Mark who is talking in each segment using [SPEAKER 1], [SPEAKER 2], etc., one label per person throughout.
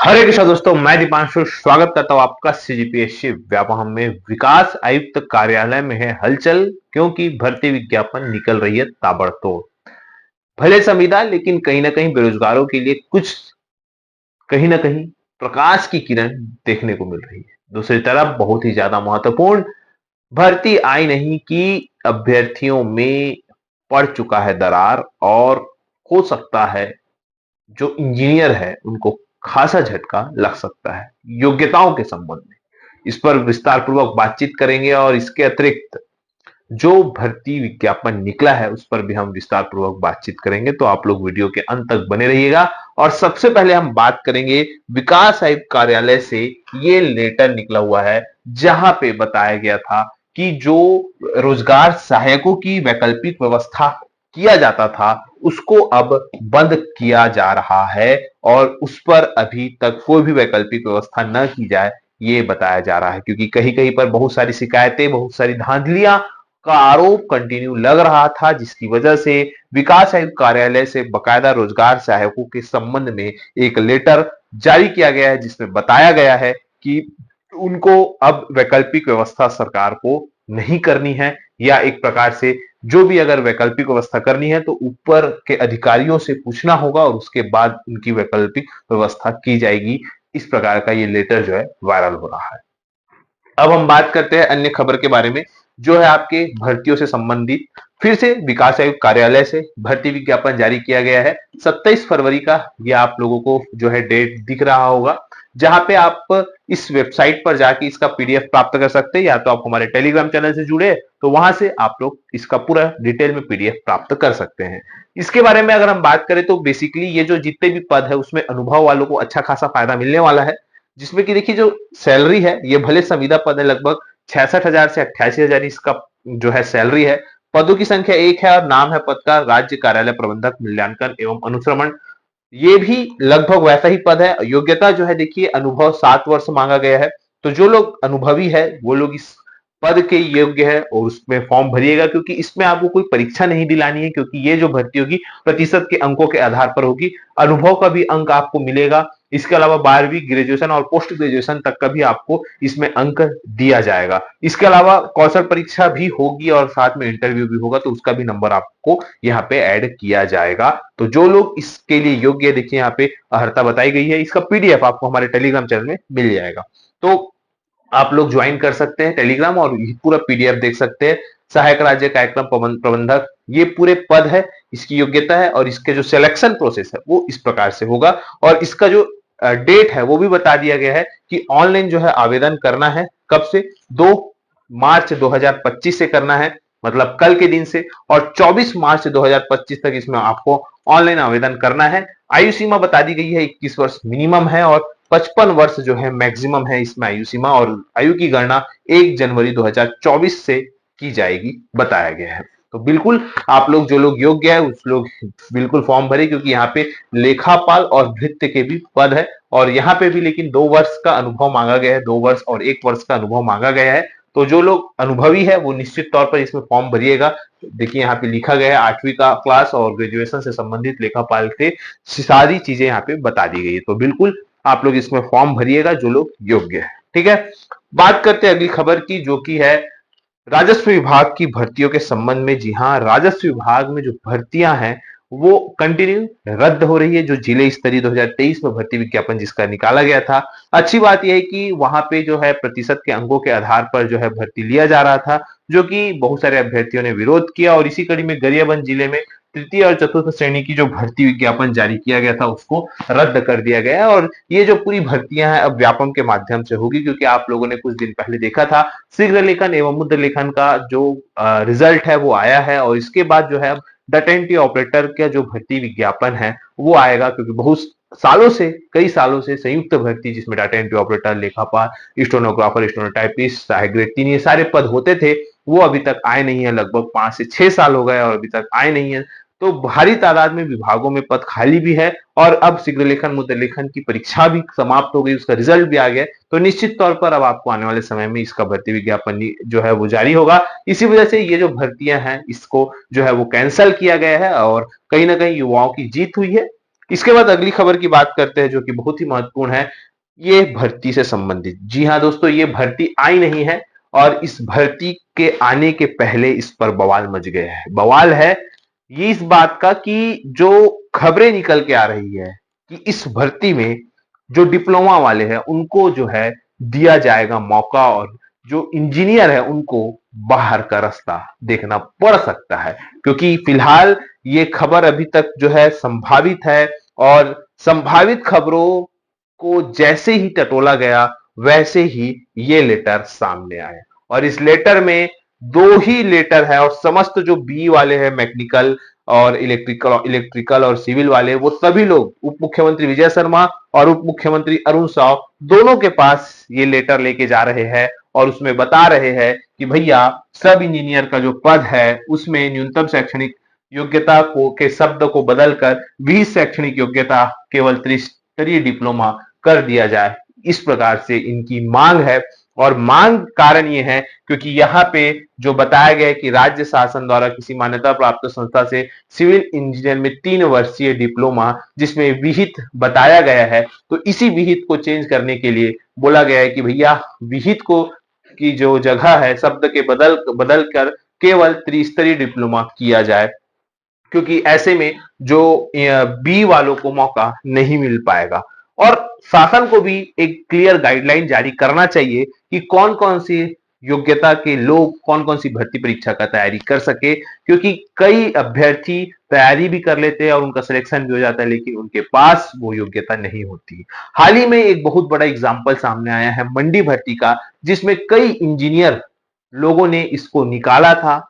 [SPEAKER 1] हरे कृष्णा दोस्तों, मैं दीपांशु स्वागत करता हूं आपका सीजीपीएससी व्यापम में। विकास आयुक्त कार्यालय में है हलचल, क्योंकि भर्ती विज्ञापन निकल रही है ताबड़तोड़। भले संविदा, लेकिन कहीं ना कहीं बेरोजगारों के लिए कुछ, कहीं ना कहीं प्रकाश की किरण देखने को मिल रही है। दूसरी तरफ बहुत ही ज्यादा महत्वपूर्ण भर्ती आई नहीं कि अभ्यर्थियों में पड़ चुका है दरार, और हो सकता है जो इंजीनियर है उनको खासा झटका लग सकता है योग्यताओं के संबंध में। इस पर विस्तार पूर्वक बातचीत करेंगे, और इसके अतिरिक्त जो भर्ती विज्ञापन निकला है उस पर भी हम विस्तार पूर्वक बातचीत करेंगे। तो आप लोग वीडियो के अंत तक बने रहिएगा। और सबसे पहले हम बात करेंगे विकास आयुक्त कार्यालय से। ये लेटर निकला हुआ है जहां पे बताया गया था कि जो रोजगार सहायकों की वैकल्पिक व्यवस्था किया जाता था उसको अब बंद किया जा रहा है, और उस पर अभी तक कोई भी वैकल्पिक व्यवस्था न की जाए ये बताया जा रहा है। क्योंकि कहीं कहीं पर बहुत सारी शिकायतें, बहुत सारी धांधलियां का आरोप कंटिन्यू लग रहा था, जिसकी वजह से विकास आयुक्त कार्यालय से बकायदा रोजगार सहायकों के संबंध में एक लेटर जारी किया गया है, जिसमें बताया गया है कि उनको अब वैकल्पिक व्यवस्था सरकार को नहीं करनी है, या एक प्रकार से जो भी अगर वैकल्पिक व्यवस्था करनी है तो ऊपर के अधिकारियों से पूछना होगा, और उसके बाद उनकी वैकल्पिक व्यवस्था की जाएगी। इस प्रकार का ये लेटर जो है वायरल हो रहा है। अब हम बात करते हैं अन्य खबर के बारे में, जो है आपके भर्तियों से संबंधित। फिर से विकास आयुक्त कार्यालय से भर्ती विज्ञापन जारी किया गया है 27 फरवरी का। यह आप लोगों को जो है डेट दिख रहा होगा, जहां पे आप इस वेबसाइट पर जाके इसका पीडीएफ प्राप्त कर सकते हैं, या तो आप हमारे टेलीग्राम चैनल से जुड़े तो वहां से आप लोग इसका पूरा डिटेल में पीडीएफ प्राप्त कर सकते हैं। इसके बारे में अगर हम बात करें तो बेसिकली ये जो जितने भी पद है उसमें अनुभव वालों को अच्छा खासा फायदा मिलने वाला है। जिसमें कि देखिए जो सैलरी है ये भले संविदा पद है, लगभग 66,000 से 88,000 इसका जो है सैलरी है। पदों की संख्या एक है, और नाम है पद का राज्य कार्यालय प्रबंधक मूल्यांकन एवं अनुश्रवण। ये भी लगभग वैसा ही पद है। योग्यता जो है देखिए, अनुभव 7 वर्ष मांगा गया है। तो जो लोग अनुभवी है वो लोग इस पद के योग्य है, और उसमें फॉर्म भरिएगा, क्योंकि इसमें आपको कोई परीक्षा नहीं दिलानी है, क्योंकि ये जो भर्ती होगी प्रतिशत के अंकों के आधार पर होगी। अनुभव का भी अंक आपको मिलेगा। इसके अलावा 12वीं, ग्रेजुएशन और पोस्ट ग्रेजुएशन तक का भी आपको इसमें अंक दिया जाएगा। इसके अलावा कौशल परीक्षा भी होगी, और साथ में इंटरव्यू भी होगा, तो उसका भी नंबर आपको यहाँ पे ऐड किया जाएगा। तो जो लोग इसके लिए योग्य है, देखिए यहाँ पे अर्हता बताई गई है। इसका पीडीएफ आपको हमारे टेलीग्राम चैनल में मिल जाएगा। तो आप लोग ज्वाइन कर सकते हैं टेलीग्राम, और पूरा पीडीएफ देख सकते हैं। सहायक राज्य कार्यक्रम प्रबंधक, ये पूरे पद है, इसकी योग्यता है, और इसके जो सिलेक्शन प्रोसेस है वो इस प्रकार से होगा। और इसका जो डेट है वो भी बता दिया गया है कि ऑनलाइन जो है आवेदन करना है कब से, 2 मार्च 2025 से करना है, मतलब कल के दिन से। और 24 मार्च 2025 तक इसमें आपको ऑनलाइन आवेदन करना है। आयु सीमा बता दी गई है 21 वर्ष मिनिमम है, और 55 वर्ष जो है मैक्सिमम है इसमें आयु सीमा। और आयु की गणना 1 जनवरी 2024 से की जाएगी, बताया गया है। तो बिल्कुल आप लोग, जो लोग योग्य है उस लोग बिल्कुल फॉर्म भरे, क्योंकि यहाँ पे लेखापाल और भृत्य के भी पद है। और यहाँ पे भी लेकिन 2 वर्ष का अनुभव मांगा गया है, 2 वर्ष और 1 वर्ष का अनुभव मांगा गया है। तो जो लोग अनुभवी है वो निश्चित तौर पर इसमें फॉर्म भरिएगा। देखिए यहाँ पे लिखा गया है 8वीं का क्लास और ग्रेजुएशन से संबंधित लेखापाल से सारी चीजें यहाँ पे बता दी गई है। तो बिल्कुल आप लोग इसमें फॉर्म भरिएगा जो लोग योग्य है। ठीक है, बात करते हैं अगली खबर की, जो कि है राजस्व विभाग की भर्तियों के संबंध में। जी हाँ, राजस्व विभाग में जो भर्तियां हैं वो कंटिन्यू रद्द हो रही है। जो जिले स्तरीय 2023 में भर्ती विज्ञापन जिसका निकाला गया था, अच्छी बात यह है कि वहां पे जो है प्रतिशत के अंकों के आधार पर जो है भर्ती लिया जा रहा था, जो कि बहुत सारे अभ्यर्थियों ने विरोध किया। और इसी कड़ी में गरियाबंद जिले में तृतीय और चतुर्थ श्रेणी की जो भर्ती विज्ञापन जारी किया गया था उसको रद्द कर दिया गया है। और ये जो पूरी भर्तियां हैं अब व्यापम के माध्यम से होगी, क्योंकि आप लोगों ने कुछ दिन पहले देखा था शीघ्र लेखन एवं मुद्र लेखन का जो रिजल्ट है वो आया है। और इसके बाद जो है डाटा एंट्री ऑपरेटर का जो भर्ती विज्ञापन है वो आएगा, क्योंकि बहुत सालों से, कई सालों से संयुक्त भर्ती जिसमें डाटा एंट्री ऑपरेटर, लेखापाल, स्टेनोग्राफर, स्टेनोटाइपिस्ट, सहायक ग्रेड 3 ये सारे पद होते थे, वो अभी तक आए नहीं है। लगभग 5 से 6 साल हो गए और अभी तक आए नहीं है। तो भारी तादाद में विभागों में पद खाली भी है, और अब शीघ्र लेखन, मुद्र लेखन की परीक्षा भी समाप्त हो गई, उसका रिजल्ट भी आ गया। तो निश्चित तौर पर अब आपको आने वाले समय में इसका भर्ती विज्ञापन जो है वो जारी होगा। इसी वजह से ये जो भर्तियां हैं इसको जो है वो कैंसिल किया गया है, और कहीं ना कहीं युवाओं की जीत हुई है। इसके बाद अगली खबर की बात करते हैं जो कि बहुत ही महत्वपूर्ण है, ये भर्ती से संबंधित। जी हाँ दोस्तों, ये भर्ती आई नहीं है और इस भर्ती के आने के पहले इस पर बवाल मच गया है। बवाल है ये इस बात का कि जो खबरें निकल के आ रही है कि इस भर्ती में जो डिप्लोमा वाले हैं उनको जो है दिया जाएगा मौका और जो इंजीनियर है उनको बाहर का रास्ता देखना पड़ सकता है, क्योंकि फिलहाल ये खबर अभी तक जो है संभावित है और संभावित खबरों को जैसे ही टटोला गया वैसे ही ये लेटर सामने आए और इस लेटर में दो ही लेटर है और समस्त जो बी वाले हैं मैकेनिकल और इलेक्ट्रिकल और सिविल वाले वो सभी लोग उप मुख्यमंत्री विजय शर्मा और उप मुख्यमंत्री अरुण साव दोनों के पास ये लेटर लेके जा रहे हैं और उसमें बता रहे हैं कि भैया सब इंजीनियर का जो पद है उसमें न्यूनतम शैक्षणिक योग्यता को के शब्द को बदलकर 20 शैक्षणिक योग्यता केवल त्रिस्तरीय डिप्लोमा कर दिया जाए। इस प्रकार से इनकी मांग है और मांग कारण ये है क्योंकि यहाँ पे जो बताया गया है कि राज्य शासन द्वारा किसी मान्यता प्राप्त संस्था से सिविल इंजीनियर में 3 वर्षीय डिप्लोमा जिसमें विहित बताया गया है, तो इसी विहित को चेंज करने के लिए बोला गया है कि भैया विहित को की जो जगह है शब्द के बदल कर केवल त्रिस्तरीय डिप्लोमा किया जाए, क्योंकि ऐसे में जो बी वालों को मौका नहीं मिल पाएगा। और शासन को भी एक क्लियर गाइडलाइन जारी करना चाहिए कि कौन कौन सी योग्यता के लोग कौन कौन सी भर्ती परीक्षा का तैयारी कर सके, क्योंकि कई अभ्यर्थी तैयारी भी कर लेते हैं और उनका सिलेक्शन भी हो जाता है लेकिन उनके पास वो योग्यता नहीं होती। हाल ही में एक बहुत बड़ा एग्जाम्पल सामने आया है मंडी भर्ती का, जिसमें कई इंजीनियर लोगों ने इसको निकाला था,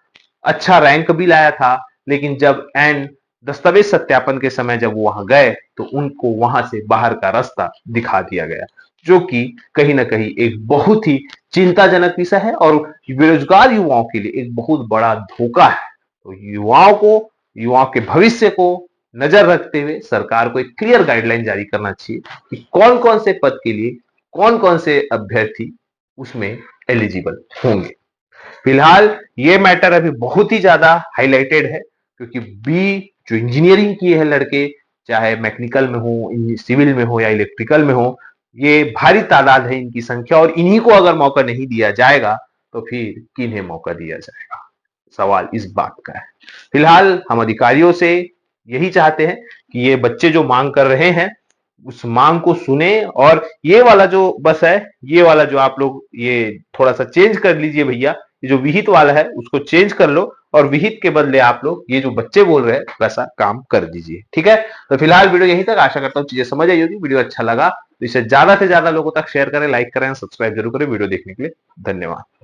[SPEAKER 1] अच्छा रैंक भी लाया था, लेकिन जब एंड दस्तावेज सत्यापन के समय जब वो वहां गए तो उनको वहां से बाहर का रास्ता दिखा दिया गया, जो कि कहीं ना कहीं एक बहुत ही चिंताजनक विषय है और बेरोजगार युवाओं के लिए एक बहुत बड़ा धोखा है। तो युवाओं के भविष्य को नजर रखते हुए सरकार को एक क्लियर गाइडलाइन जारी करना चाहिए कि कौन कौन से पद के लिए कौन कौन से अभ्यर्थी उसमें एलिजिबल होंगे। फिलहाल ये मैटर अभी बहुत ही ज्यादा हाईलाइटेड है क्योंकि बी जो इंजीनियरिंग किए हैं लड़के, चाहे मैकेनिकल में हो, सिविल में हो या इलेक्ट्रिकल में हो, ये भारी तादाद है इनकी संख्या और इन्हीं को अगर मौका नहीं दिया जाएगा तो फिर किन्हें मौका दिया जाएगा, सवाल इस बात का है। फिलहाल हम अधिकारियों से यही चाहते हैं कि ये बच्चे जो मांग कर रहे हैं उस मांग को सुने और ये वाला जो बस है, ये वाला जो आप लोग ये थोड़ा सा चेंज कर लीजिए भैया, ये जो विहित वाला है उसको चेंज कर लो और विहित के बदले आप लोग ये जो बच्चे बोल रहे हैं वैसा काम कर दीजिए, ठीक है। तो फिलहाल वीडियो यहीं तक, आशा करता हूँ चीजें समझ आई होगी। वीडियो अच्छा लगा तो इसे ज्यादा से ज्यादा लोगों तक शेयर करें, लाइक करें, सब्सक्राइब जरूर करें। वीडियो देखने के लिए धन्यवाद।